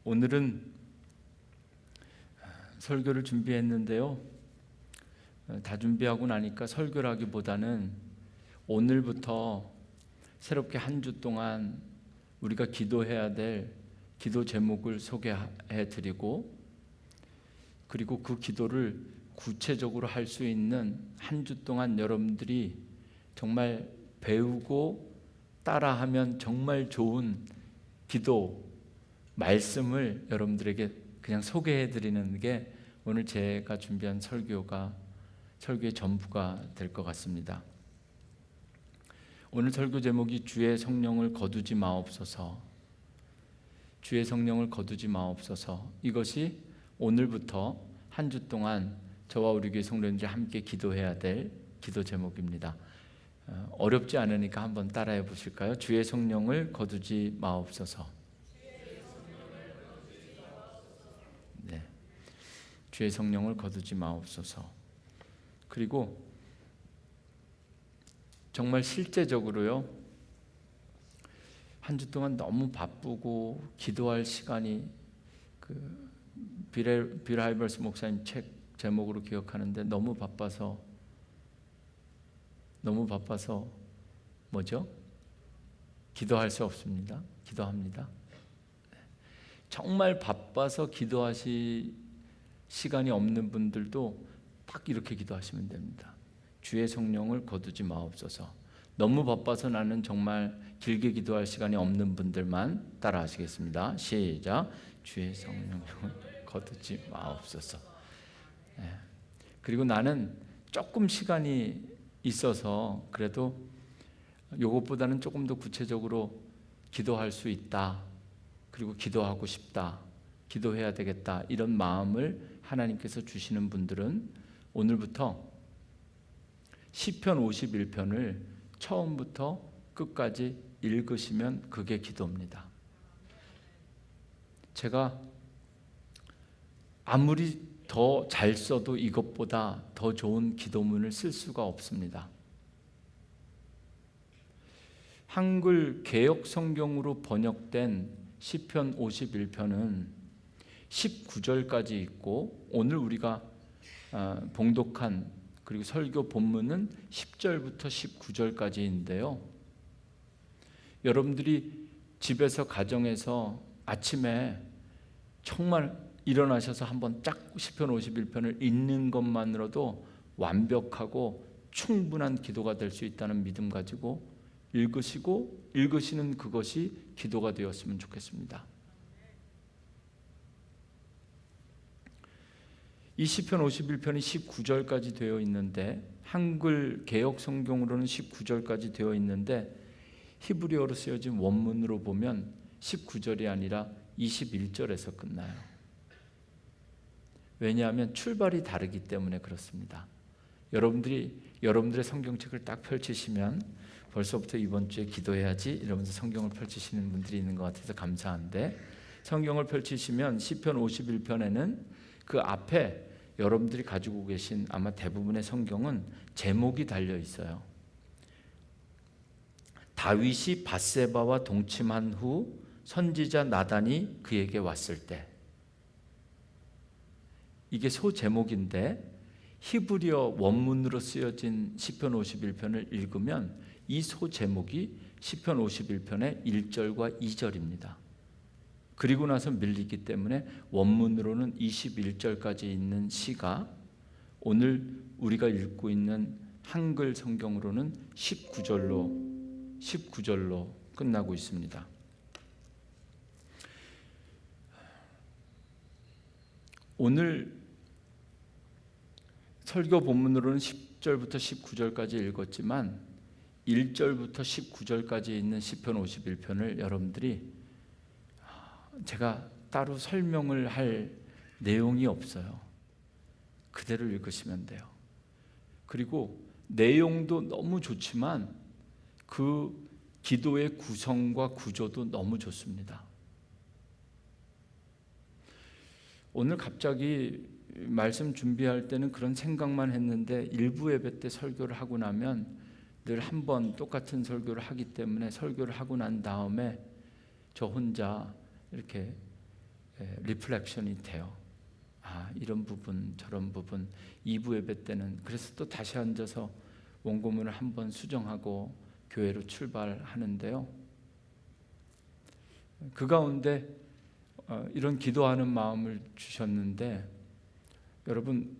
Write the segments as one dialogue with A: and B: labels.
A: 오늘은 설교를 준비했는데요. 다 준비하고 나니까 설교라기보다는 오늘부터 새롭게 한 주 동안 우리가 기도해야 될 기도 제목을 소개해 드리고, 그리고 그 기도를 구체적으로 할 수 있는 한 주 동안 여러분들이 정말 배우고 따라하면 정말 좋은 기도 말씀을 여러분들에게 그냥 소개해 드리는 게 오늘 제가 준비한 설교의 전부가 될 것 같습니다. 오늘 설교 제목이 주의 성령을 거두지 마옵소서. 주의 성령을 거두지 마옵소서. 이것이 오늘부터 한 주 동안 저와 우리 교회 성도님들이 함께 기도해야 될 기도 제목입니다. 어렵지 않으니까 한번 따라해 보실까요? 주의 성령을 거두지 마옵소서. 네, 주의 성령을 거두지 마옵소서. 그리고 정말 실제적으로요, 한 주 동안 너무 바쁘고 기도할 시간이 빌 하이버스 목사님 책 제목으로 기억하는데 너무 바빠서 뭐죠? 기도할 수 없습니다. 기도합니다. 정말 바빠서 기도하실 시간이 없는 분들도 딱 이렇게 기도하시면 됩니다. 주의 성령을 거두지 마옵소서. 너무 바빠서 나는 정말 길게 기도할 시간이 없는 분들만 따라 하시겠습니다. 시작. 주의 성령을 거두지 마옵소서. 그리고 나는 조금 시간이 있어서 그래도 이것보다는 조금 더 구체적으로 기도할 수 있다, 그리고 기도하고 싶다, 기도해야 되겠다, 이런 마음을 하나님께서 주시는 분들은 오늘부터 시편 51편을 처음부터 끝까지 읽으시면 그게 기도입니다. 제가 아무리 더 잘 써도 이것보다 더 좋은 기도문을 쓸 수가 없습니다. 한글 개역 성경으로 번역된 시편 51편은 19절까지 있고, 오늘 우리가 봉독한 그리고 설교 본문은 10절부터 19절까지인데요. 여러분들이 집에서 가정에서 아침에 정말 일어나셔서 한번 쫙 시편 51편을 읽는 것만으로도 완벽하고 충분한 기도가 될 수 있다는 믿음 가지고 읽으시는 그것이 기도가 되었으면 좋겠습니다. 이 시편 51편이 19절까지 되어 있는데, 한글 개역 성경으로는 19절까지 되어 있는데, 히브리어로 쓰여진 원문으로 보면 19절이 아니라 21절에서 끝나요. 왜냐하면 출발이 다르기 때문에 그렇습니다. 여러분들의 성경책을 딱 펼치시면 벌써부터 이번 주에 기도해야지 이러면서 성경을 펼치시는 분들이 있는 것 같아서 감사한데, 성경을 펼치시면 시편 51편에는 그 앞에 여러분들이 가지고 계신 아마 대부분의 성경은 제목이 달려 있어요. 다윗이 밧세바와 동침한 후 선지자 나단이 그에게 왔을 때, 이게 소제목인데 히브리어 원문으로 쓰여진 시편 51편을 읽으면 이 소제목이 시편 51편의 1절과 2절입니다. 그리고 나서 밀리기 때문에 원문으로는 21절까지 있는 시가 오늘 우리가 읽고 있는 한글 성경으로는 19절로 끝나고 있습니다. 오늘 설교 본문으로는 10절부터 19절까지 읽었지만 1절부터 19절까지 있는 시편 51편을 여러분들이, 제가 따로 설명을 할 내용이 없어요. 그대로 읽으시면 돼요. 그리고 내용도 너무 좋지만 그 기도의 구성과 구조도 너무 좋습니다. 오늘 갑자기 말씀 준비할 때는 그런 생각만 했는데, 일부 예배 때 설교를 하고 나면 늘 한 번 똑같은 설교를 하기 때문에 설교를 하고 난 다음에 저 혼자 이렇게 리플렉션이 돼요. 이런 부분 저런 부분 2부 예배 때는 그래서 또 다시 앉아서 원고문을 한번 수정하고 교회로 출발하는데요. 그 가운데 이런 기도하는 마음을 주셨는데, 여러분,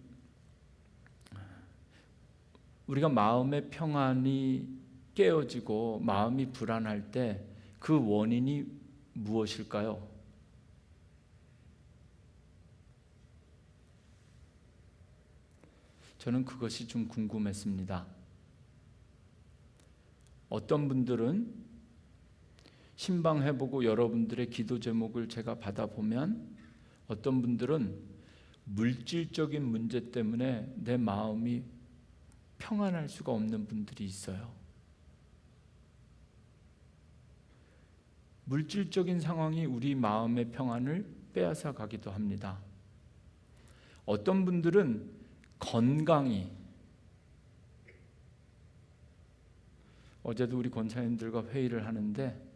A: 우리가 마음의 평안이 깨어지고 마음이 불안할 때 그 원인이 무엇일까요? 저는 그것이 좀 궁금했습니다. 어떤 분들은 신방해보고 여러분들의 기도 제목을 제가 받아보면 어떤 분들은 물질적인 문제 때문에 내 마음이 평안할 수가 없는 분들이 있어요. 물질적인 상황이 우리 마음의 평안을 빼앗아 가기도 합니다. 어떤 분들은 건강이, 어제도 우리 권사님들과 회의를 하는데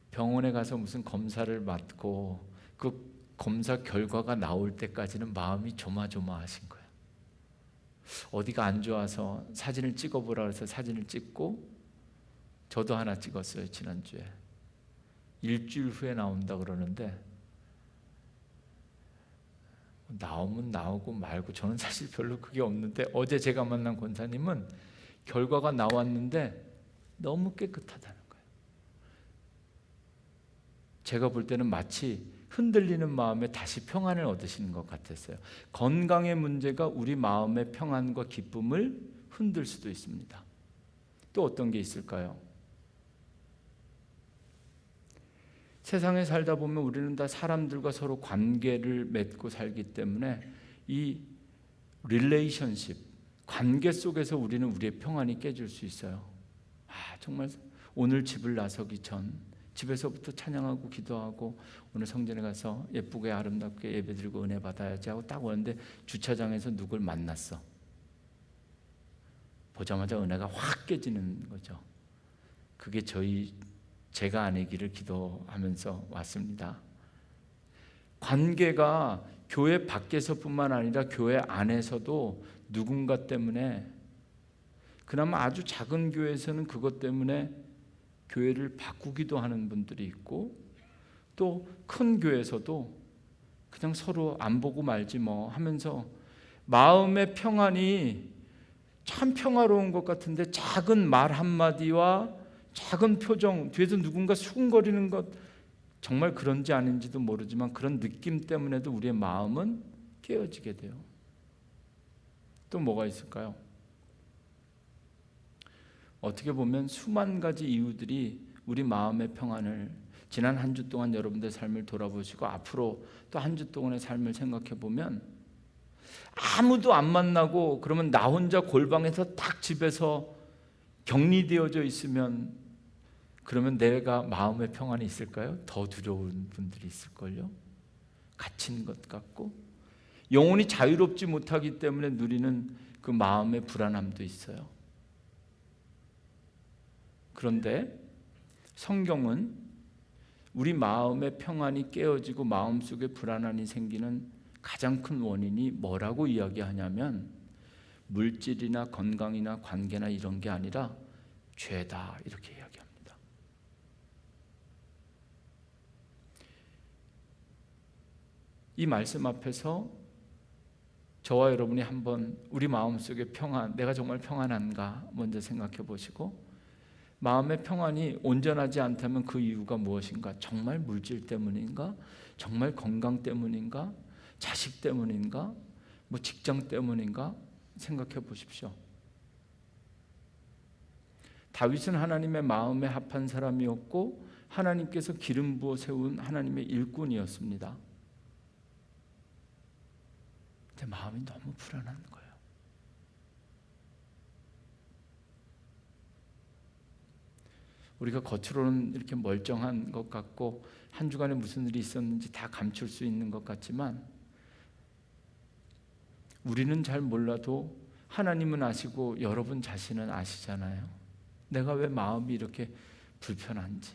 A: 병원에 가서 무슨 검사를 받고 그 검사 결과가 나올 때까지는 마음이 조마조마하신 거예요. 어디가 안 좋아서 사진을 찍어보라 그래서 사진을 찍고, 저도 하나 찍었어요. 지난주에 일주일 후에 나온다 그러는데 나오면 나오고 말고 저는 사실 별로 그게 없는데, 어제 제가 만난 권사님은 결과가 나왔는데 너무 깨끗하다는 거예요. 제가 볼 때는 마치 흔들리는 마음에 다시 평안을 얻으시는 것 같았어요. 건강의 문제가 우리 마음의 평안과 기쁨을 흔들 수도 있습니다. 또 어떤 게 있을까요? 세상에 살다 보면 우리는 다 사람들과 서로 관계를 맺고 살기 때문에 이 릴레이션십, 관계 속에서 우리는 우리의 평안이 깨질 수 있어요. 정말 오늘 집을 나서기 전 집에서부터 찬양하고 기도하고 오늘 성전에 가서 예쁘게 아름답게 예배드리고 은혜 받아야지 하고 딱 오는데 주차장에서 누굴 만났어. 보자마자 은혜가 확 깨지는 거죠. 그게 제가 아니기를 기도하면서 왔습니다. 관계가 교회 밖에서뿐만 아니라 교회 안에서도 누군가 때문에, 그나마 아주 작은 교회에서는 그것 때문에 교회를 바꾸기도 하는 분들이 있고, 또 큰 교회에서도 그냥 서로 안 보고 말지 뭐 하면서 마음의 평안이 참 평화로운 것 같은데 작은 말 한마디와 작은 표정, 뒤에서 누군가 수군거리는 것, 정말 그런지 아닌지도 모르지만 그런 느낌 때문에도 우리의 마음은 깨어지게 돼요. 또 뭐가 있을까요? 어떻게 보면 수만 가지 이유들이 우리 마음의 평안을, 지난 한 주 동안 여러분들의 삶을 돌아보시고 앞으로 또 한 주 동안의 삶을 생각해 보면, 아무도 안 만나고 그러면 나 혼자 골방에서 딱 집에서 격리되어져 있으면, 그러면 내가 마음의 평안이 있을까요? 더 두려운 분들이 있을걸요. 갇힌 것 같고 영혼이 자유롭지 못하기 때문에 누리는 그 마음의 불안함도 있어요. 그런데 성경은 우리 마음의 평안이 깨어지고 마음속에 불안함이 생기는 가장 큰 원인이 뭐라고 이야기하냐면, 물질이나 건강이나 관계나 이런 게 아니라 죄다, 이렇게 이야기합니다. 이 말씀 앞에서 저와 여러분이 한번 우리 마음속의 평안, 내가 정말 평안한가 먼저 생각해 보시고, 마음의 평안이 온전하지 않다면 그 이유가 무엇인가? 정말 물질 때문인가? 정말 건강 때문인가? 자식 때문인가? 뭐 직장 때문인가? 생각해 보십시오. 다윗은 하나님의 마음에 합한 사람이었고 하나님께서 기름 부어 세운 하나님의 일꾼이었습니다. 제 마음이 너무 불안한 거예요. 우리가 겉으로는 이렇게 멀쩡한 것 같고 한 주간에 무슨 일이 있었는지 다 감출 수 있는 것 같지만, 우리는 잘 몰라도 하나님은 아시고 여러분 자신은 아시잖아요. 내가 왜 마음이 이렇게 불편한지,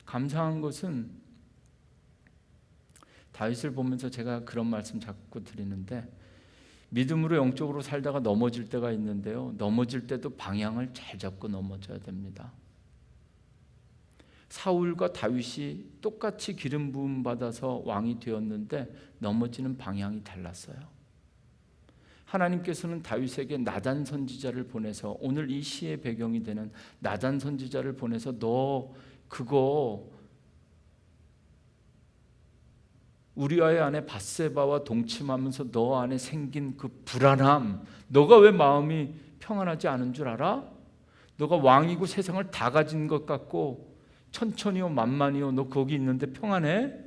A: 감사한 것은 다윗을 보면서 제가 그런 말씀 자꾸 드리는데, 믿음으로 영적으로 살다가 넘어질 때가 있는데요, 넘어질 때도 방향을 잘 잡고 넘어져야 됩니다. 사울과 다윗이 똑같이 기름 부음 받아서 왕이 되었는데 넘어지는 방향이 달랐어요. 하나님께서는 다윗에게 나단 선지자를 보내서, 오늘 이 시의 배경이 되는 나단 선지자를 보내서 너 그거 우리아의 아내 밧세바와 동침하면서 너 안에 생긴 그 불안함, 너가 왜 마음이 평안하지 않은 줄 알아? 너가 왕이고 세상을 다 가진 것 같고 천천히요 만만히요 너 거기 있는데 평안해?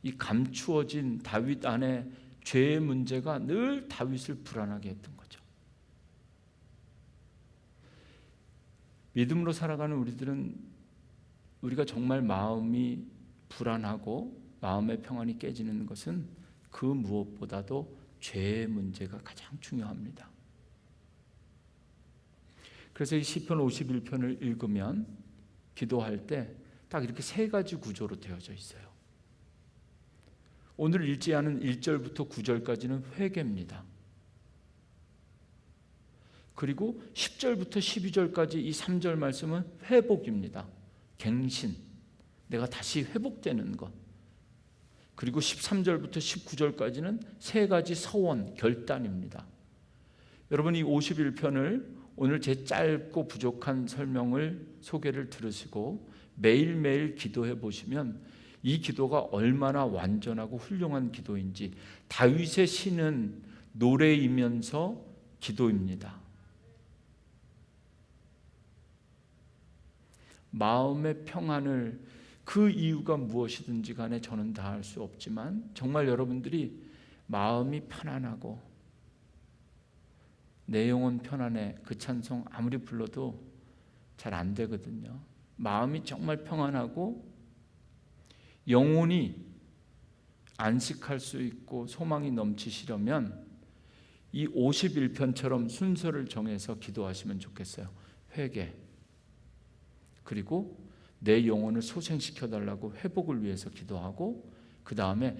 A: 이 감추어진 다윗 안에 죄의 문제가 늘 다윗을 불안하게 했던 거죠. 믿음으로 살아가는 우리가 정말 마음이 불안하고 마음의 평안이 깨지는 것은 그 무엇보다도 죄의 문제가 가장 중요합니다. 그래서 이 시편 51편을 읽으면 기도할 때 딱 이렇게 세 가지 구조로 되어져 있어요. 오늘 읽지 않은 1절부터 9절까지는 회개입니다. 그리고 10절부터 12절까지 이 3절 말씀은 회복입니다. 갱신, 내가 다시 회복되는 것. 그리고 13절부터 19절까지는 세 가지 서원, 결단입니다. 여러분, 이 51편을 오늘 제 짧고 부족한 소개를 들으시고 매일매일 기도해 보시면 이 기도가 얼마나 완전하고 훌륭한 기도인지, 다윗의 시는 노래이면서 기도입니다. 마음의 평안을, 그 이유가 무엇이든지 간에 저는 다 알 수 없지만 정말 여러분들이 마음이 편안하고 내 영혼 편안해, 그 찬송 아무리 불러도 잘 안 되거든요. 마음이 정말 평안하고 영혼이 안식할 수 있고 소망이 넘치시려면 이 51편처럼 순서를 정해서 기도하시면 좋겠어요. 회개, 그리고 내 영혼을 소생시켜달라고 회복을 위해서 기도하고, 그 다음에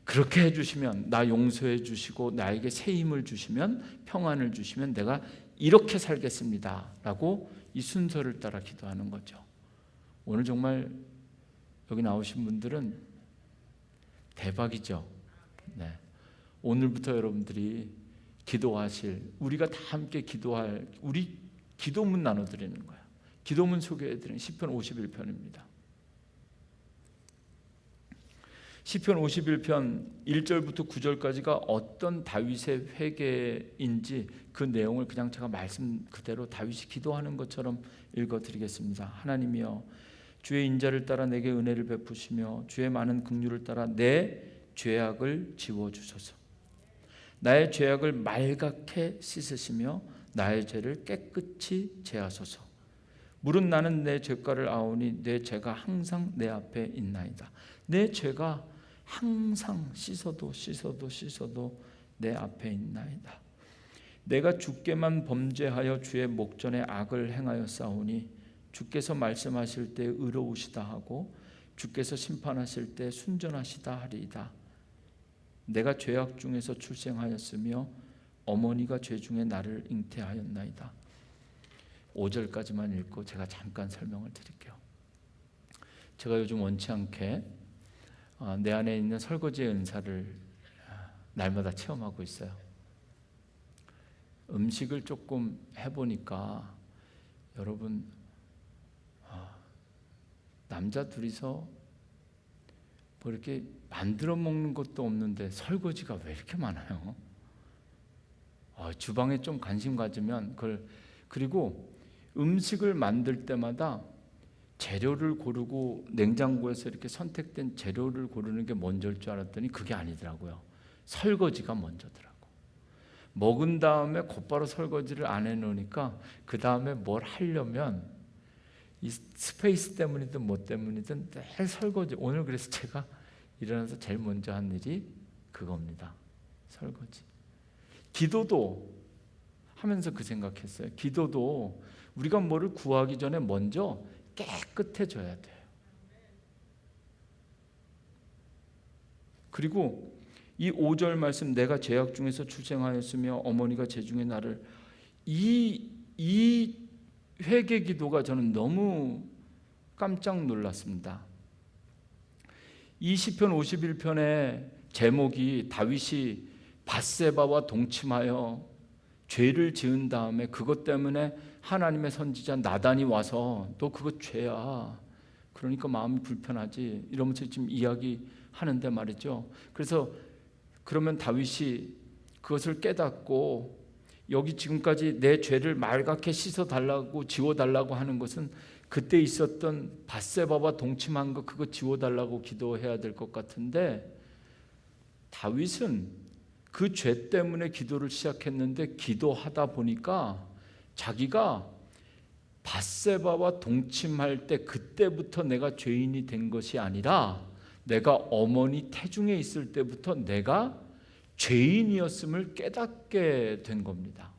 A: 그렇게 해주시면, 나 용서해 주시고 나에게 새 힘을 주시면, 평안을 주시면 내가 이렇게 살겠습니다 라고 이 순서를 따라 기도하는 거죠. 오늘 정말 여기 나오신 분들은 대박이죠. 네. 오늘부터 여러분들이 기도하실, 우리가 다 함께 기도할, 우리 기도문 나눠드리는 거예요. 기도문 소개해드리는 시편 51편입니다. 시편 51편 1절부터 9절까지가 어떤 다윗의 회개인지 그 내용을 그냥 제가 말씀 그대로 다윗이 기도하는 것처럼 읽어드리겠습니다. 하나님이여, 주의 인자를 따라 내게 은혜를 베푸시며 주의 많은 긍휼을 따라 내 죄악을 지워주소서. 나의 죄악을 말갛게 씻으시며 나의 죄를 깨끗이 제하소서. 물은 나는 내 죄가를 아오니 내 죄가 항상 내 앞에 있나이다. 내 죄가 항상 씻어도 내 앞에 있나이다. 내가 주께만 범죄하여 주의 목전에 악을 행하여 싸우니 주께서 말씀하실 때 의로우시다 하고 주께서 심판하실 때 순전하시다 하리이다. 내가 죄악 중에서 출생하였으며 어머니가 죄 중에 나를 잉태하였나이다. 5절까지만 읽고 제가 잠깐 설명을 드릴게요. 제가 요즘 원치 않게 내 안에 있는 설거지의 은사를 날마다 체험하고 있어요. 음식을 조금 해보니까 여러분, 남자 둘이서 뭐 이렇게 만들어 먹는 것도 없는데 설거지가 왜 이렇게 많아요? 주방에 좀 관심 가지면 그리고 음식을 만들 때마다 재료를 고르고 냉장고에서 이렇게 선택된 재료를 고르는 게 먼저일 줄 알았더니 그게 아니더라고요. 설거지가 먼저더라고. 먹은 다음에 곧바로 설거지를 안 해놓으니까 그 다음에 뭘 하려면 이 스페이스 때문이든 뭐 때문이든 늘 설거지. 오늘 그래서 제가 일어나서 제일 먼저 한 일이 그겁니다. 설거지. 기도도 하면서 그 생각했어요. 기도도 우리가 뭐를 구하기 전에 먼저 깨끗해져야 돼요. 그리고 이 5절 말씀, 내가 죄악 중에서 출생하였으며 어머니가 재중에 나를, 이 회개 기도가 저는 너무 깜짝 놀랐습니다. 이 시편 51편의 제목이 다윗이 밧세바와 동침하여 죄를 지은 다음에 그것 때문에 하나님의 선지자 나단이 와서 너 그거 죄야, 그러니까 마음이 불편하지, 이러면서 지금 이야기하는데 말이죠. 그래서 그러면 다윗이 그것을 깨닫고 여기 지금까지 내 죄를 말갛게 씻어달라고 지워달라고 하는 것은 그때 있었던 밧세바와 동침한 거 그거 지워달라고 기도해야 될 것 같은데, 다윗은 그 죄 때문에 기도를 시작했는데 기도하다 보니까 자기가 밧세바와 동침할 때 그때부터 내가 죄인이 된 것이 아니라 내가 어머니 태중에 있을 때부터 내가 죄인이었음을 깨닫게 된 겁니다.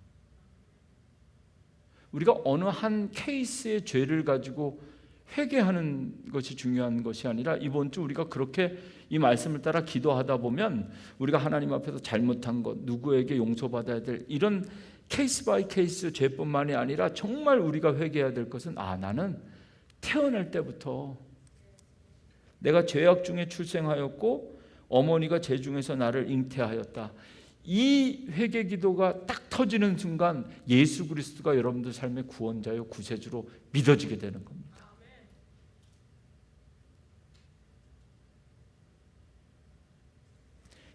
A: 우리가 어느 한 케이스의 죄를 가지고 회개하는 것이 중요한 것이 아니라 이번 주 우리가 그렇게 이 말씀을 따라 기도하다 보면 우리가 하나님 앞에서 잘못한 것, 누구에게 용서받아야 될 이런 케이스 바이 케이스 죄뿐만이 아니라 정말 우리가 회개해야 될 것은 나는 태어날 때부터 내가 죄악 중에 출생하였고 어머니가 재중에서 나를 잉태하였다. 이 회개 기도가 딱 터지는 순간 예수 그리스도가 여러분들 삶의 구원자요 구세주로 믿어지게 되는 겁니다.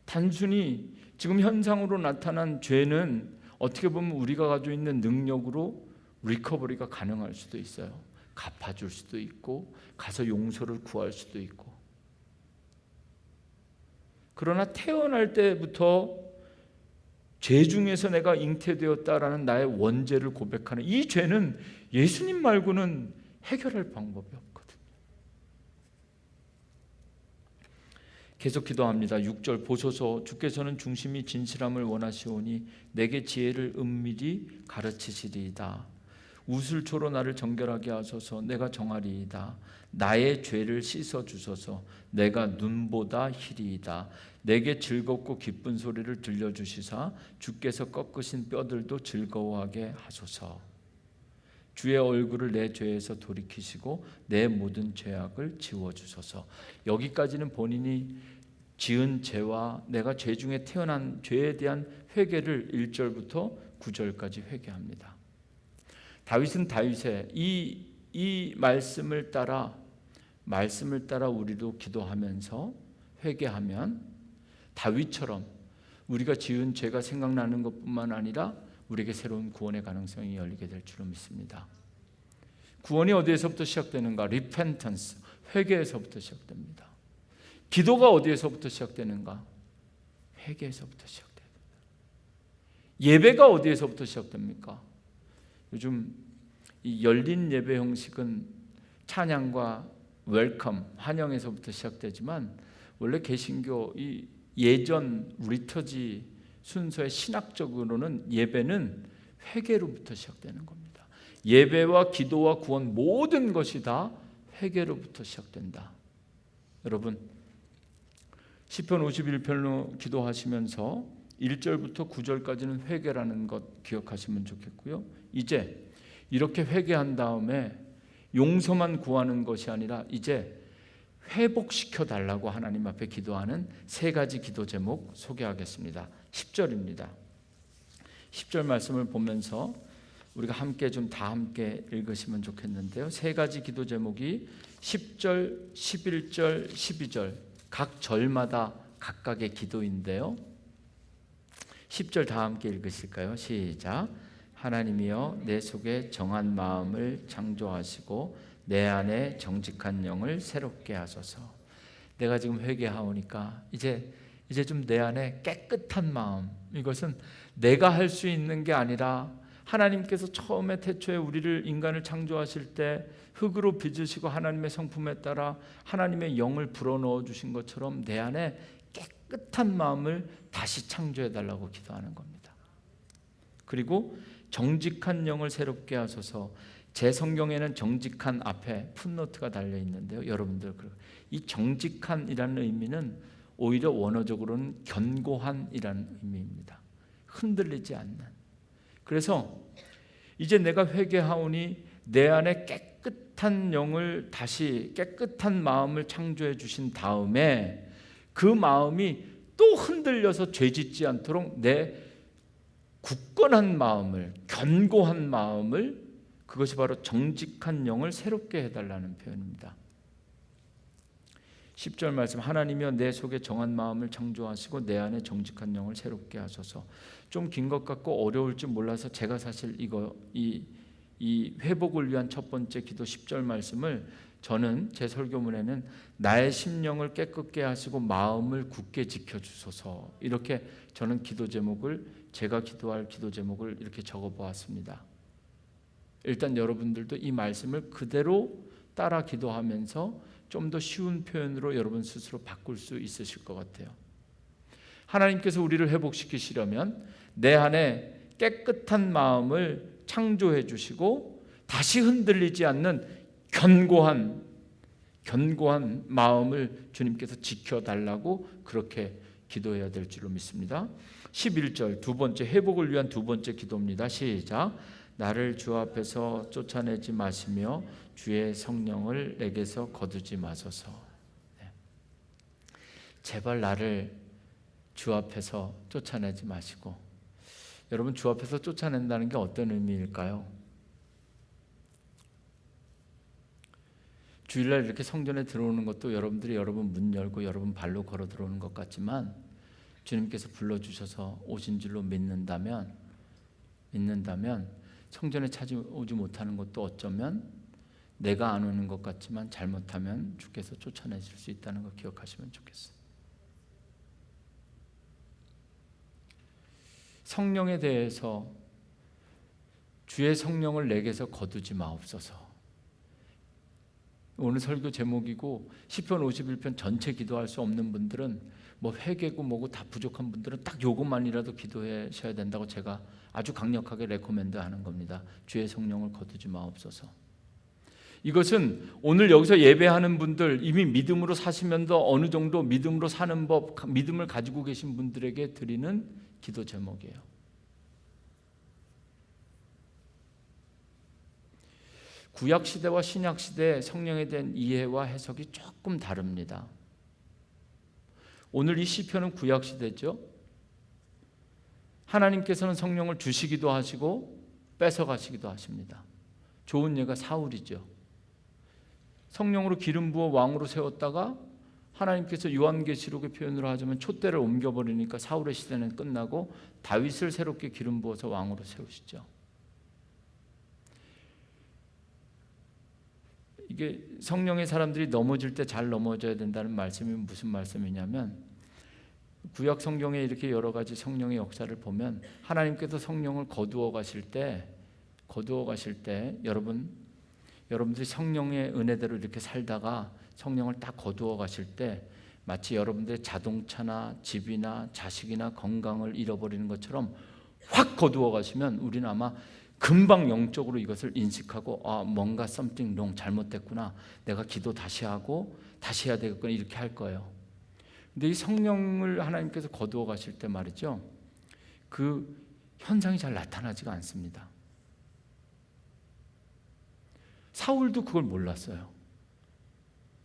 A: 단순히 지금 현상으로 나타난 죄는 어떻게 보면 우리가 가지고 있는 능력으로 리커버리가 가능할 수도 있어요. 갚아줄 수도 있고 가서 용서를 구할 수도 있고. 그러나 태어날 때부터 죄 중에서 내가 잉태되었다라는 나의 원죄를 고백하는 이 죄는 예수님 말고는 해결할 방법이 없거든요. 계속 기도합니다. 6절 보소서, 주께서는 중심이 진실함을 원하시오니 내게 지혜를 은밀히 가르치시리이다. 우슬초로 나를 정결하게 하소서. 내가 정하리이다. 나의 죄를 씻어주소서. 내가 눈보다 희리이다. 내게 즐겁고 기쁜 소리를 들려주시사 주께서 꺾으신 뼈들도 즐거워하게 하소서. 주의 얼굴을 내 죄에서 돌이키시고 내 모든 죄악을 지워주소서. 여기까지는 본인이 지은 죄와 내가 죄 중에 태어난 죄에 대한 회개를 1절부터 9절까지 회개합니다. 다윗은 다윗의 이 말씀을 따라 우리도 기도하면서 회개하면 다윗처럼 우리가 지은 죄가 생각나는 것뿐만 아니라 우리에게 새로운 구원의 가능성이 열리게 될 줄로 믿습니다. 구원이 어디에서부터 시작되는가? repentance, 회개에서부터 시작됩니다. 기도가 어디에서부터 시작되는가? 회개에서부터 시작됩니다. 예배가 어디에서부터 시작됩니까? 요즘 이 열린 예배 형식은 찬양과 웰컴, 환영에서부터 시작되지만 원래 개신교 이 예전 리터지 순서의 신학적으로는 예배는 회개로부터 시작되는 겁니다. 예배와 기도와 구원 모든 것이 다 회개로부터 시작된다. 여러분 시편 51편로 기도하시면서 1절부터 9절까지는 회개라는 것 기억하시면 좋겠고요. 이제 이렇게 회개한 다음에 용서만 구하는 것이 아니라 이제 회복시켜 달라고 하나님 앞에 기도하는 세 가지 기도 제목 소개하겠습니다. 10절입니다. 10절 말씀을 보면서 우리가 함께 좀 다 함께 읽으시면 좋겠는데요. 세 가지 기도 제목이 10절, 11절, 12절 각 절마다 각각의 기도인데요. 10절 다 함께 읽으실까요? 시작. 하나님이여 내 속에 정한 마음을 창조하시고 내 안에 정직한 영을 새롭게 하소서. 내가 지금 회개하오니까 이제 좀 내 안에 깨끗한 마음, 이것은 내가 할 수 있는 게 아니라 하나님께서 처음에 태초에 우리를 인간을 창조하실 때 흙으로 빚으시고 하나님의 성품에 따라 하나님의 영을 불어넣어 주신 것처럼 내 안에 깨끗한 마음을 다시 창조해 달라고 기도하는 겁니다. 그리고 정직한 영을 새롭게 하소서. 제 성경에는 정직한 앞에 풋노트가 달려 있는데요. 여러분들 이 정직한이라는 의미는 오히려 원어적으로는 견고한이라는 의미입니다. 흔들리지 않는. 그래서 이제 내가 회개하오니 내 안에 깨끗한 영을 다시 깨끗한 마음을 창조해 주신 다음에 그 마음이 또 흔들려서 죄짓지 않도록 내 굳건한 마음을, 견고한 마음을, 그것이 바로 정직한 영을 새롭게 해달라는 표현입니다. 10절 말씀, 하나님이여 내 속에 정한 마음을 창조하시고 내 안에 정직한 영을 새롭게 하소서. 좀 긴 것 같고 어려울지 몰라서 제가 사실 이 회복을 위한 첫 번째 기도 10절 말씀을 저는 제 설교문에는 나의 심령을 깨끗게 하시고 마음을 굳게 지켜주소서, 이렇게 저는 기도 제목을, 제가 기도할 기도 제목을 이렇게 적어보았습니다. 일단 여러분들도 이 말씀을 그대로 따라 기도하면서 좀 더 쉬운 표현으로 여러분 스스로 바꿀 수 있으실 것 같아요. 하나님께서 우리를 회복시키시려면 내 안에 깨끗한 마음을 창조해 주시고 다시 흔들리지 않는 견고한 마음을 주님께서 지켜달라고 그렇게 기도해야 될 줄로 믿습니다. 11절 두 번째, 회복을 위한 두 번째 기도입니다. 시작. 나를 주 앞에서 쫓아내지 마시며 주의 성령을 내게서 거두지 마소서. 제발 나를 주 앞에서 쫓아내지 마시고. 여러분, 주 앞에서 쫓아낸다는 게 어떤 의미일까요? 주일날 이렇게 성전에 들어오는 것도 여러분들이 여러분 문 열고 여러분 발로 걸어 들어오는 것 같지만 주님께서 불러주셔서 오신 줄로 믿는다면 성전에 찾아오지 못하는 것도 어쩌면 내가 안 오는 것 같지만 잘못하면 주께서 쫓아내실 수 있다는 거 기억하시면 좋겠어요. 성령에 대해서 주의 성령을 내게서 거두지 마옵소서. 오늘 설교 제목이고 시편 51편 전체 기도할 수 없는 분들은 뭐 회개고 뭐고 다 부족한 분들은 딱 요것만이라도 기도하셔야 된다고 제가 아주 강력하게 레코멘드하는 겁니다. 주의 성령을 거두지 마옵소서. 이것은 오늘 여기서 예배하는 분들, 이미 믿음으로 사시면서 어느 정도 믿음으로 사는 법, 믿음을 가지고 계신 분들에게 드리는 기도 제목이에요. 구약 시대와 신약 시대 성령에 대한 이해와 해석이 조금 다릅니다. 오늘 이 시편은 구약 시대죠. 하나님께서는 성령을 주시기도 하시고 뺏어가시기도 하십니다. 좋은 예가 사울이죠. 성령으로 기름 부어 왕으로 세웠다가 하나님께서 요한계시록의 표현으로 하자면 촛대를 옮겨버리니까 사울의 시대는 끝나고 다윗을 새롭게 기름 부어서 왕으로 세우시죠. 이게 성령의 사람들이 넘어질 때 잘 넘어져야 된다는 말씀이 무슨 말씀이냐면, 구약 성경에 이렇게 여러 가지 성령의 역사를 보면 하나님께서 성령을 거두어 가실 때 여러분들이 성령의 은혜대로 이렇게 살다가 성령을 딱 거두어 가실 때 마치 여러분들의 자동차나 집이나 자식이나 건강을 잃어버리는 것처럼 확 거두어 가시면 우리는 아마 금방 영적으로 이것을 인식하고 뭔가 something wrong, 잘못됐구나, 내가 기도 다시 하고 다시 해야 되겠구나, 이렇게 할 거예요. 근데 이 성령을 하나님께서 거두어 가실 때 말이죠, 그 현상이 잘 나타나지가 않습니다. 사울도 그걸 몰랐어요.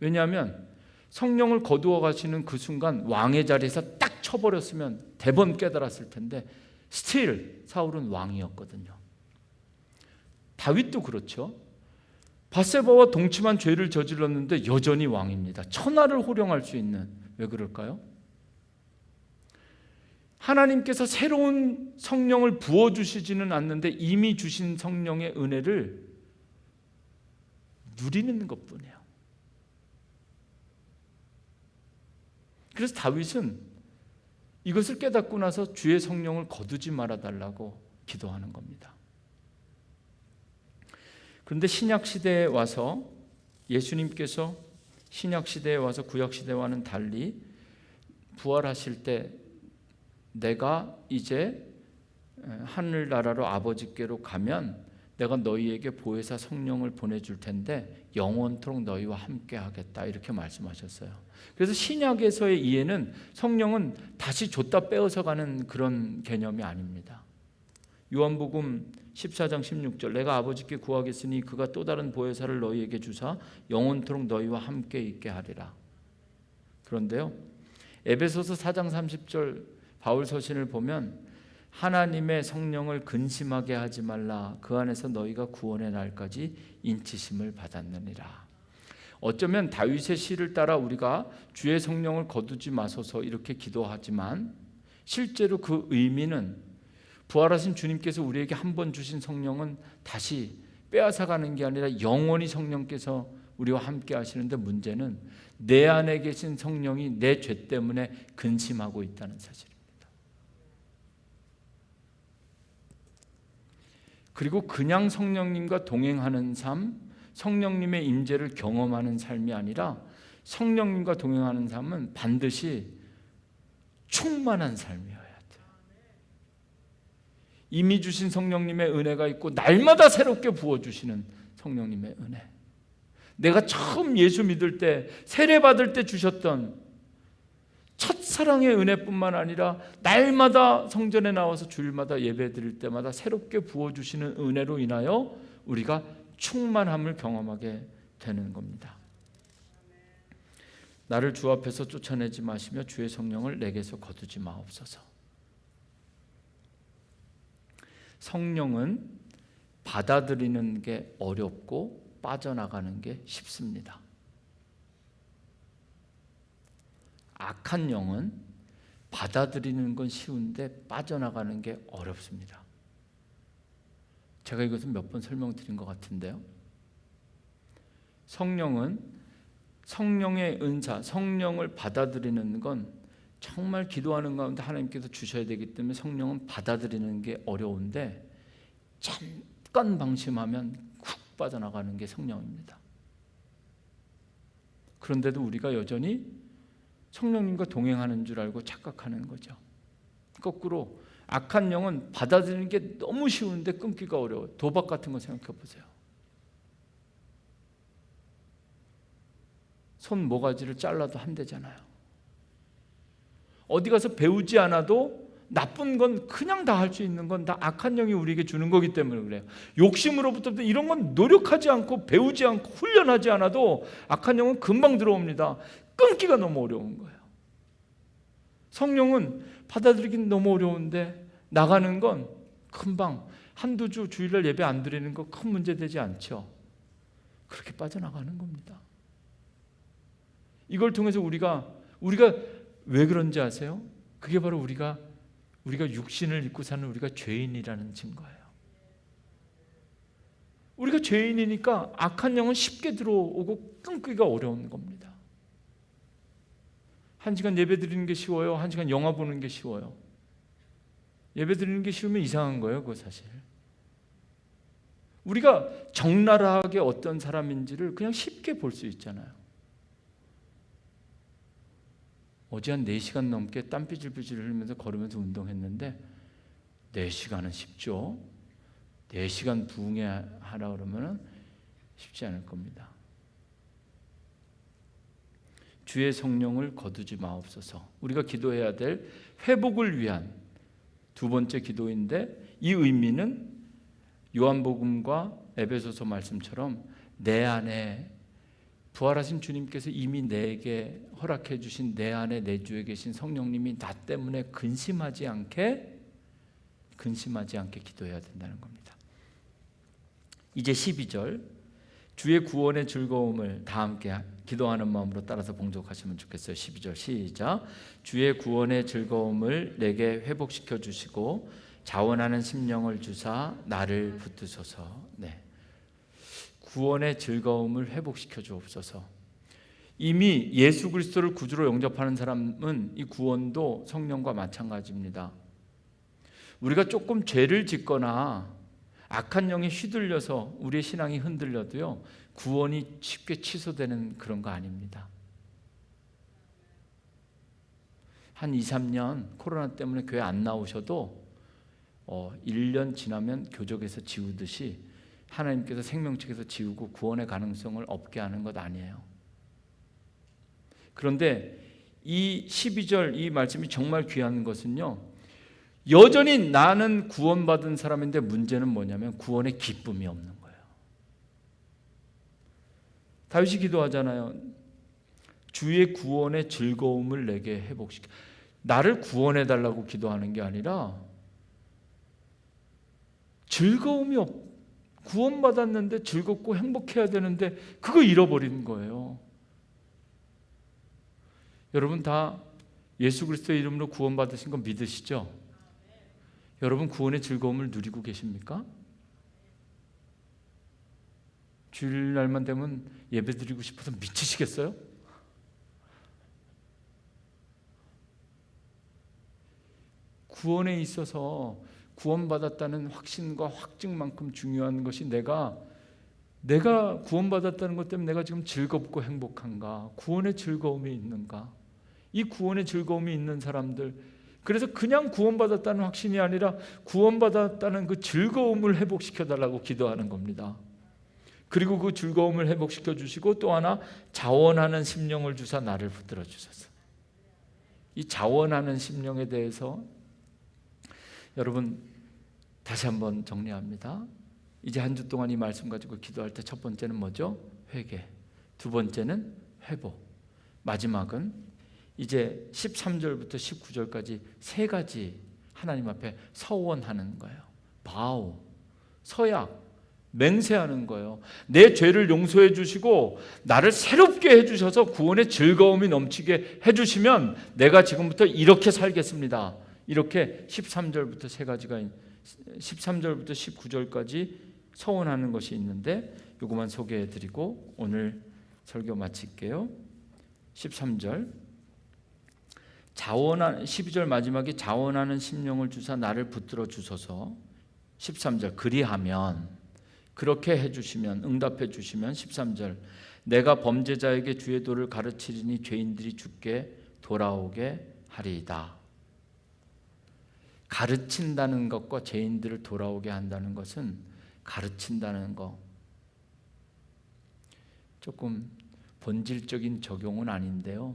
A: 왜냐하면 성령을 거두어 가시는 그 순간 왕의 자리에서 딱 쳐버렸으면 대번 깨달았을 텐데 still 사울은 왕이었거든요. 다윗도 그렇죠. 밧세바와 동침한 죄를 저질렀는데 여전히 왕입니다. 천하를 호령할 수 있는. 왜 그럴까요? 하나님께서 새로운 성령을 부어주시지는 않는데 이미 주신 성령의 은혜를 누리는 것뿐이에요. 그래서 다윗은 이것을 깨닫고 나서 주의 성령을 거두지 말아달라고 기도하는 겁니다. 그런데 신약시대에 와서 예수님께서 신약시대에 와서 구약시대와는 달리 부활하실 때 내가 이제 하늘나라로 아버지께로 가면 내가 너희에게 보혜사 성령을 보내줄 텐데 영원토록 너희와 함께 하겠다, 이렇게 말씀하셨어요. 그래서 신약에서의 이해는 성령은 다시 줬다 빼어서 가는 그런 개념이 아닙니다. 요한복음 14장 16절, 내가 아버지께 구하겠으니 그가 또 다른 보혜사를 너희에게 주사 영원토록 너희와 함께 있게 하리라. 그런데요, 에베소서 4장 30절 바울 서신을 보면 하나님의 성령을 근심하게 하지 말라, 그 안에서 너희가 구원의 날까지 인치심을 받았느니라. 어쩌면 다윗의 시를 따라 우리가 주의 성령을 거두지 마소서 이렇게 기도하지만 실제로 그 의미는 부활하신 주님께서 우리에게 한 번 주신 성령은 다시 빼앗아가는 게 아니라 영원히 성령께서 우리와 함께 하시는데, 문제는 내 안에 계신 성령이 내 죄 때문에 근심하고 있다는 사실입니다. 그리고 그냥 성령님과 동행하는 삶, 성령님의 임재를 경험하는 삶이 아니라 성령님과 동행하는 삶은 반드시 충만한 삶이어야 돼요. 이미 주신 성령님의 은혜가 있고 날마다 새롭게 부어주시는 성령님의 은혜, 내가 처음 예수 믿을 때 세례 받을 때 주셨던 첫사랑의 은혜뿐만 아니라 날마다 성전에 나와서 주일마다 예배 드릴 때마다 새롭게 부어주시는 은혜로 인하여 우리가 충만함을 경험하게 되는 겁니다. 나를 주 앞에서 쫓아내지 마시며 주의 성령을 내게서 거두지 마옵소서. 성령은 받아들이는 게 어렵고 빠져나가는 게 쉽습니다. 악한 영은 받아들이는 건 쉬운데 빠져나가는 게 어렵습니다. 제가 이것은 몇 번 설명드린 것 같은데요, 성령은 성령의 은사, 성령을 받아들이는 건 정말 기도하는 가운데 하나님께서 주셔야 되기 때문에 성령은 받아들이는 게 어려운데 잠깐 방심하면 훅 빠져나가는 게 성령입니다. 그런데도 우리가 여전히 성령님과 동행하는 줄 알고 착각하는 거죠. 거꾸로 악한 영은 받아들이는 게 너무 쉬운데 끊기가 어려워요. 도박 같은 거 생각해 보세요. 손 모가지를 잘라도 한 대잖아요. 어디 가서 배우지 않아도 나쁜 건 그냥 다 할 수 있는 건 다 악한 영이 우리에게 주는 거기 때문에 그래요. 욕심으로부터 이런 건 노력하지 않고 배우지 않고 훈련하지 않아도 악한 영은 금방 들어옵니다. 끊기가 너무 어려운 거예요. 성령은 받아들이기는 너무 어려운데 나가는 건 금방, 한두 주 주일날 예배 안 드리는 거 큰 문제 되지 않죠. 그렇게 빠져나가는 겁니다. 이걸 통해서 우리가 왜 그런지 아세요? 그게 바로 우리가 육신을 입고 사는 우리가 죄인이라는 증거예요. 우리가 죄인이니까 악한 영은 쉽게 들어오고 끊기가 어려운 겁니다. 1시간 예배 드리는 게 쉬워요? 1시간 영화 보는 게 쉬워요? 예배 드리는 게 쉬우면 이상한 거예요, 그거 사실. 우리가 적나라하게 어떤 사람인지를 그냥 쉽게 볼 수 있잖아요. 어제 한 4시간 넘게 땀 삐질삐질 흘리면서 걸으면서 운동했는데 4시간은 쉽죠? 4시간 부흥하라 그러면 쉽지 않을 겁니다. 주의 성령을 거두지 마옵소서. 우리가 기도해야 될 회복을 위한 두 번째 기도인데, 이 의미는 요한복음과 에베소서 말씀처럼 내 안에 부활하신 주님께서 이미 내게 허락해 주신 내 안에 내 주에 계신 성령님이 나 때문에 근심하지 않게 기도해야 된다는 겁니다. 이제 12절, 주의 구원의 즐거움을 다 함께 기도하는 마음으로 따라서 봉독하시면 좋겠어요. 12절 시작. 주의 구원의 즐거움을 내게 회복시켜 주시고 자원하는 심령을 주사 나를 붙드소서. 네. 구원의 즐거움을 회복시켜 주옵소서. 이미 예수 그리스도를 구주로 영접하는 사람은 이 구원도 성령과 마찬가지입니다. 우리가 조금 죄를 짓거나 악한 영에 휘둘려서 우리의 신앙이 흔들려도요, 구원이 쉽게 취소되는 그런 거 아닙니다. 한 2, 3년 코로나 때문에 교회 안 나오셔도 1년 지나면 교적에서 지우듯이 하나님께서 생명책에서 지우고 구원의 가능성을 없게 하는 것 아니에요. 그런데 이 12절 이 말씀이 정말 귀한 것은요, 여전히 나는 구원받은 사람인데 문제는 뭐냐면 구원의 기쁨이 없는 거예요. 다윗이 기도하잖아요. 주의 구원의 즐거움을 내게 회복시켜. 나를 구원해달라고 기도하는 게 아니라 즐거움이 구원받았는데 즐겁고 행복해야 되는데 그거 잃어버리는 거예요. 여러분 다 예수 그리스도의 이름으로 구원받으신 거 믿으시죠? 여러분 구원의 즐거움을 누리고 계십니까? 주일날만 되면 예배드리고 싶어서 미치시겠어요? 구원에 있어서 구원받았다는 확신과 확증만큼 중요한 것이 내가 구원받았다는 것 때문에 내가 지금 즐겁고 행복한가? 구원의 즐거움이 있는가? 이 구원의 즐거움이 있는 사람들, 그래서 그냥 구원받았다는 확신이 아니라 구원받았다는 그 즐거움을 회복시켜달라고 기도하는 겁니다. 그리고 그 즐거움을 회복시켜 주시고 또 하나 자원하는 심령을 주사 나를 붙들어 주소서. 이 자원하는 심령에 대해서 여러분 다시 한번 정리합니다. 이제 한 주 동안 이 말씀 가지고 기도할 때 첫 번째는 뭐죠? 회개. 두 번째는 회복. 마지막은 이제 13절부터 19절까지 세 가지 하나님 앞에 서원하는 거예요. 바우, 서약, 맹세하는 거예요. 내 죄를 용서해 주시고 나를 새롭게 해주셔서 구원의 즐거움이 넘치게 해주시면 내가 지금부터 이렇게 살겠습니다. 이렇게 13절부터 세 가지가 13절부터 19절까지 서원하는 것이 있는데 이것만 소개해 드리고 오늘 설교 마칠게요. 13절 12절 마지막에 자원하는 심령을 주사 나를 붙들어 주소서. 13절 그리하면, 그렇게 해주시면, 응답해 주시면 13절 내가 범죄자에게 주의 도를 가르치리니 죄인들이 주께 돌아오게 하리이다. 가르친다는 것과 죄인들을 돌아오게 한다는 것은, 가르친다는 것 조금 본질적인 적용은 아닌데요,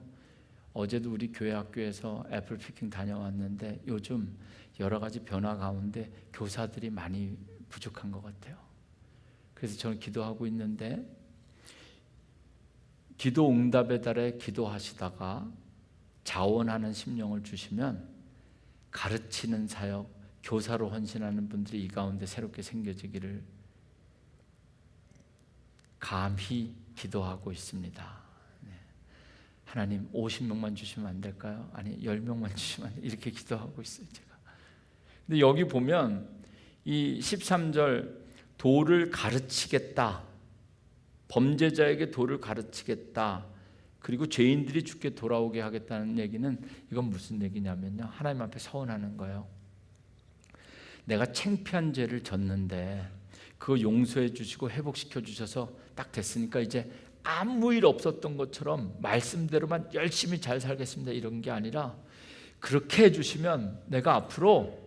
A: 어제도 우리 교회 학교에서 애플피킹 다녀왔는데 요즘 여러 가지 변화 가운데 교사들이 많이 부족한 것 같아요. 그래서 저는 기도하고 있는데 기도 응답의 달에 기도하시다가 자원하는 심령을 주시면 가르치는 사역, 교사로 헌신하는 분들이 이 가운데 새롭게 생겨지기를 감히 기도하고 있습니다. 하나님 50명만 주시면 안 될까요? 아니 10명만 주시면 안 돼요? 이렇게 기도하고 있어요 제가. 근데 여기 보면 이 13절 도를 가르치겠다, 범죄자에게 도를 가르치겠다, 그리고 죄인들이 주께 돌아오게 하겠다는 얘기는 이건 무슨 얘기냐면요, 하나님 앞에 서원하는 거예요. 내가 창피한 죄를 졌는데 그거 용서해 주시고 회복시켜 주셔서 딱 됐으니까 이제 아무 일 없었던 것처럼 말씀대로만 열심히 잘 살겠습니다 이런 게 아니라, 그렇게 해주시면 내가 앞으로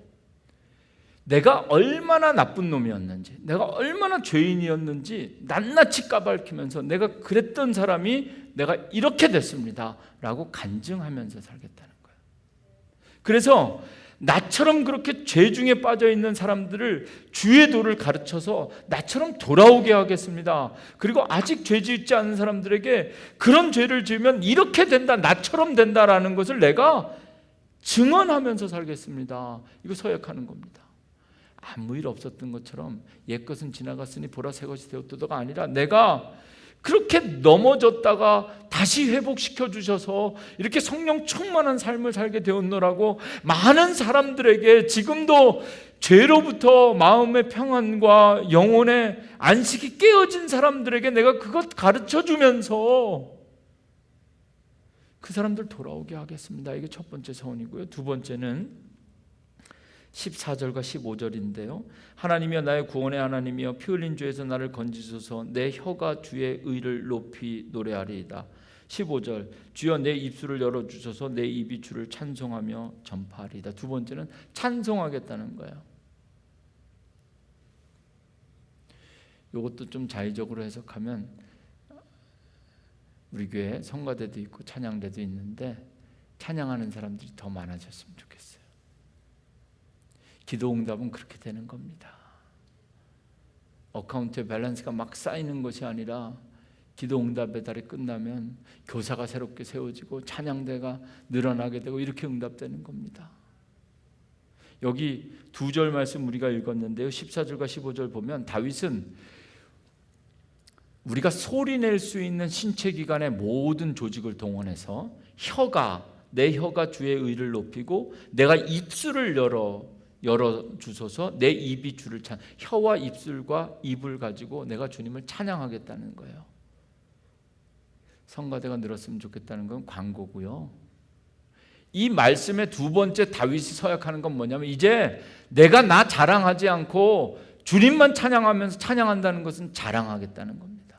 A: 내가 얼마나 나쁜 놈이었는지, 내가 얼마나 죄인이었는지 낱낱이 까발키면서 내가 그랬던 사람이 내가 이렇게 됐습니다 라고 간증하면서 살겠다는 거예요. 그래서 나처럼 그렇게 죄 중에 빠져 있는 사람들을 주의 도를 가르쳐서 나처럼 돌아오게 하겠습니다. 그리고 아직 죄 짓지 않은 사람들에게 그런 죄를 지으면 이렇게 된다, 나처럼 된다라는 것을 내가 증언하면서 살겠습니다. 이거 서약하는 겁니다. 아무 일 없었던 것처럼 옛 것은 지나갔으니 보라 새 것이 되었도다가 아니라 내가 그렇게 넘어졌다가 다시 회복시켜 주셔서 이렇게 성령 충만한 삶을 살게 되었노라고 많은 사람들에게, 지금도 죄로부터 마음의 평안과 영혼의 안식이 깨어진 사람들에게 내가 그것 가르쳐 주면서 그 사람들 돌아오게 하겠습니다. 이게 첫 번째 서원이고요. 두 번째는 14절과 15절인데요. 하나님이여 나의 구원의 하나님이여 피 흘린 죄에서 나를 건지소서. 내 혀가 주의 의를 높이 노래하리이다. 15절 주여 내 입술을 열어주소서. 내 입이 주를 찬송하며 전파하리이다. 두 번째는 찬송하겠다는 거예요. 이것도 좀 자의적으로 해석하면 우리 교회 성가대도 있고 찬양대도 있는데 찬양하는 사람들이 더 많아졌으면 좋겠어요. 기도응답은 그렇게 되는 겁니다. 어카운트에 밸런스가 막 쌓이는 것이 아니라 기도응답 배달이 끝나면 교사가 새롭게 세워지고 찬양대가 늘어나게 되고 이렇게 응답되는 겁니다. 여기 2절 말씀 우리가 읽었는데요, 14절과 15절 보면 다윗은 우리가 소리낼 수 있는 신체 기관의 모든 조직을 동원해서 내 혀가 주의 의를 높이고 내가 입술을 열어 주소서, 내 입이 주를 혀와 입술과 입을 가지고 내가 주님을 찬양하겠다는 거예요. 성가대가 늘었으면 좋겠다는 건 광고고요. 이 말씀의 두 번째 다윗이 서약하는 건 뭐냐면 이제 내가 나 자랑하지 않고 주님만 찬양하면서 찬양한다는 것은 자랑하겠다는 겁니다.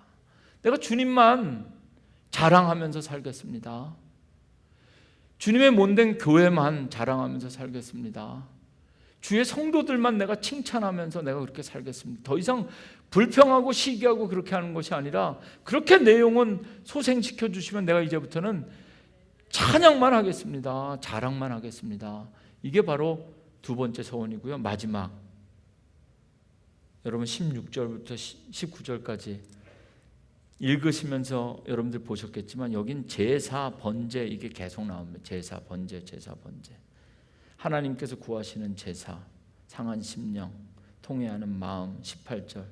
A: 내가 주님만 자랑하면서 살겠습니다. 주님의 몸된 교회만 자랑하면서 살겠습니다. 주의 성도들만 내가 칭찬하면서 내가 그렇게 살겠습니다. 더 이상 불평하고 시기하고 그렇게 하는 것이 아니라 그렇게 내용은 소생시켜 주시면 내가 이제부터는 찬양만 하겠습니다. 자랑만 하겠습니다. 이게 바로 두 번째 서원이고요. 마지막 여러분 16절부터 19절까지 읽으시면서 여러분들 보셨겠지만 여긴 제사 번제 이게 계속 나옵니다. 제사 번제. 하나님께서 구하시는 제사, 상한 심령, 통회하는 마음 18절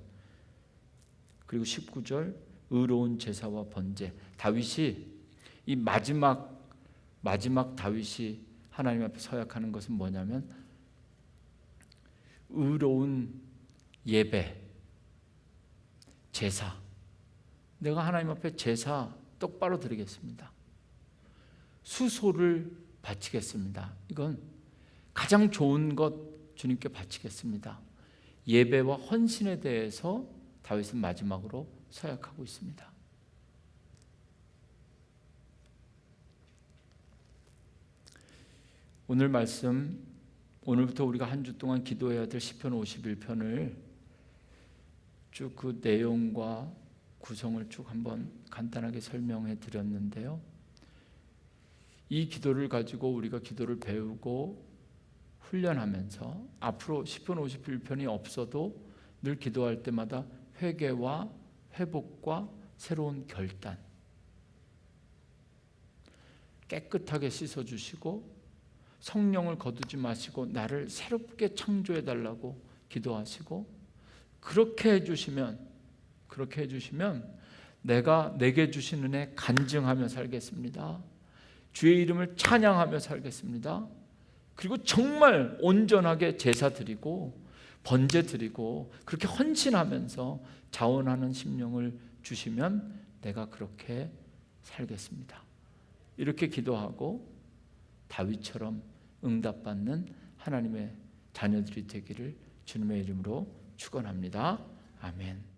A: 그리고 19절 의로운 제사와 번제. 다윗이 이 마지막 다윗이 하나님 앞에 서약하는 것은 뭐냐면 의로운 예배, 제사. 내가 하나님 앞에 제사 똑바로 드리겠습니다. 수소를 바치겠습니다. 이건 가장 좋은 것 주님께 바치겠습니다. 예배와 헌신에 대해서 다윗은 마지막으로 서약하고 있습니다. 오늘 말씀, 오늘부터 우리가 한 주 동안 기도해야 될 시편 51편을 쭉 그 내용과 구성을 쭉 한번 간단하게 설명해 드렸는데요. 이 기도를 가지고 우리가 기도를 배우고 훈련하면서 앞으로 시편 51편이 없어도 늘 기도할 때마다 회개와 회복과 새로운 결단, 깨끗하게 씻어주시고 성령을 거두지 마시고 나를 새롭게 창조해 달라고 기도하시고 그렇게 해주시면 내가 내게 주신 은혜 간증하며 살겠습니다. 주의 이름을 찬양하며 살겠습니다. 그리고 정말 온전하게 제사 드리고 번제 드리고 그렇게 헌신하면서 자원하는 심령을 주시면 내가 그렇게 살겠습니다. 이렇게 기도하고 다윗처럼 응답받는 하나님의 자녀들이 되기를 주님의 이름으로 축원합니다. 아멘.